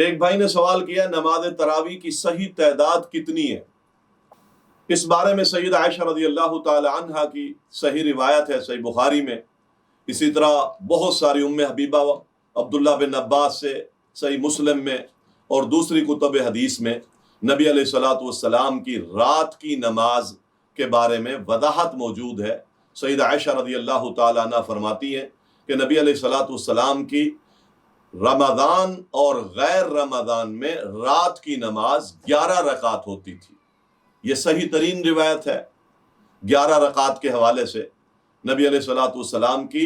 ایک بھائی نے سوال کیا نماز تراویح کی صحیح تعداد کتنی ہے؟ اس بارے میں سید عائشہ رضی اللہ تعالی عنہا کی صحیح روایت ہے صحیح بخاری میں، اسی طرح بہت ساری ام حبیبہ عبداللہ بن عباس سے صحیح مسلم میں اور دوسری کتب حدیث میں نبی علیہ الصلوۃ والسلام کی رات کی نماز کے بارے میں وضاحت موجود ہے۔ سید عائشہ رضی اللہ تعالی عنہ فرماتی ہیں کہ نبی علیہ الصلوۃ والسلام کی رمضان اور غیر رمضان میں رات کی نماز 11 رکعت ہوتی تھی۔ یہ صحیح ترین روایت ہے 11 رکعت کے حوالے سے۔ نبی علیہ الصلوۃ والسلام کی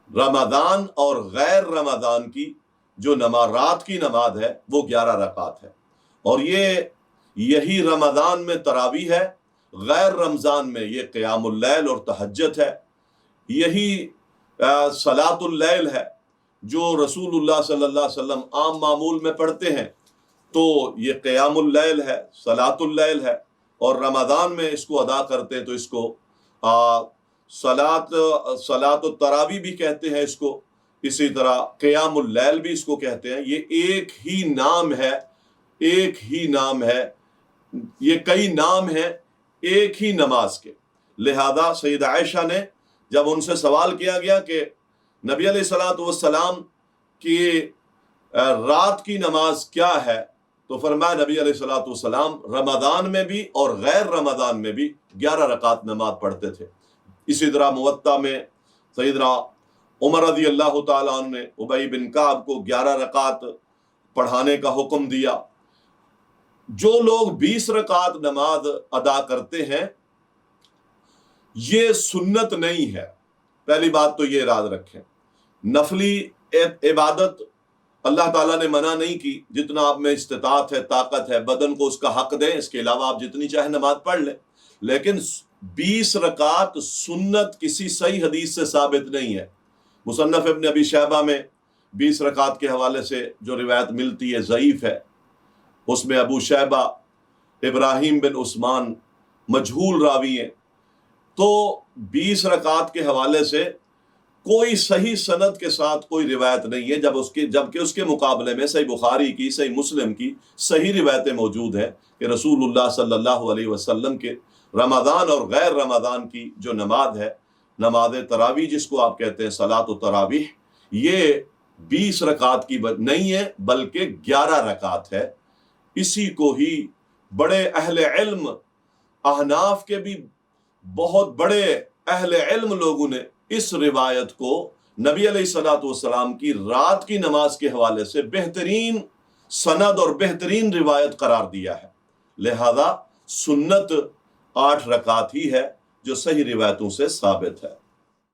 رمضان اور غیر رمضان کی جو رات کی نماز ہے وہ 11 رکعت ہے، اور یہی رمضان میں تراویح ہے، غیر رمضان میں یہ قیام اللیل اور تہجد ہے، یہی صلاۃ اللیل ہے جو رسول اللہ صلی اللہ علیہ وسلم عام معمول میں پڑھتے ہیں، تو یہ قیام اللیل ہے، صلاۃ اللیل ہے، اور رمضان میں اس کو ادا کرتے ہیں تو اس کو صلاۃ التراویح بھی کہتے ہیں اس کو، اسی طرح قیام اللیل بھی اس کو کہتے ہیں۔ یہ ایک ہی نام ہے، یہ کئی نام ہیں ایک ہی نماز کے۔ لہذا سید عائشہ نے جب ان سے سوال کیا گیا کہ نبی علیہ الصلوۃ والسلام کی رات کی نماز کیا ہے، تو فرمایا نبی علیہ الصلوۃ والسلام رمضان میں بھی اور غیر رمضان میں بھی 11 رکعت نماز پڑھتے تھے۔ اسی طرح موطا میں سیدنا عمر رضی اللہ تعالیٰ عنہ نے ابی بن کعب کو 11 رکعت پڑھانے کا حکم دیا۔ جو لوگ 20 رکعت نماز ادا کرتے ہیں یہ سنت نہیں ہے، پہلی بات تو یہ یاد رکھیں۔ نفلی عبادت اللہ تعالیٰ نے منع نہیں کی، جتنا آپ میں استطاعت ہے، طاقت ہے، بدن کو اس کا حق دیں، اس کے علاوہ آپ جتنی چاہے نماز پڑھ لیں، لیکن 20 رکعت سنت کسی صحیح حدیث سے ثابت نہیں ہے۔ مصنف ابن ابی شیبہ میں 20 رکعت کے حوالے سے جو روایت ملتی ہے ضعیف ہے، اس میں ابو شیبہ ابراہیم بن عثمان مجہول راوی ہیں، تو 20 رکعت کے حوالے سے کوئی صحیح سند کے ساتھ کوئی روایت نہیں ہے، جبکہ اس کے مقابلے میں صحیح بخاری کی، صحیح مسلم کی صحیح روایتیں موجود ہیں کہ رسول اللہ صلی اللہ علیہ وسلم کے رمضان اور غیر رمضان کی جو نماز ہے، نماز تراویح جس کو آپ کہتے ہیں صلاۃ التراویح، یہ 20 رکعت کی نہیں ہے بلکہ 11 رکعت ہے۔ اسی کو ہی بڑے اہل علم، احناف کے بھی بہت بڑے اہل علم لوگوں نے اس روایت کو نبی علیہ الصلوۃ والسلام کی رات کی نماز کے حوالے سے بہترین سند اور بہترین روایت قرار دیا ہے۔ لہذا سنت 8 رکعت ہی ہے جو صحیح روایتوں سے ثابت ہے۔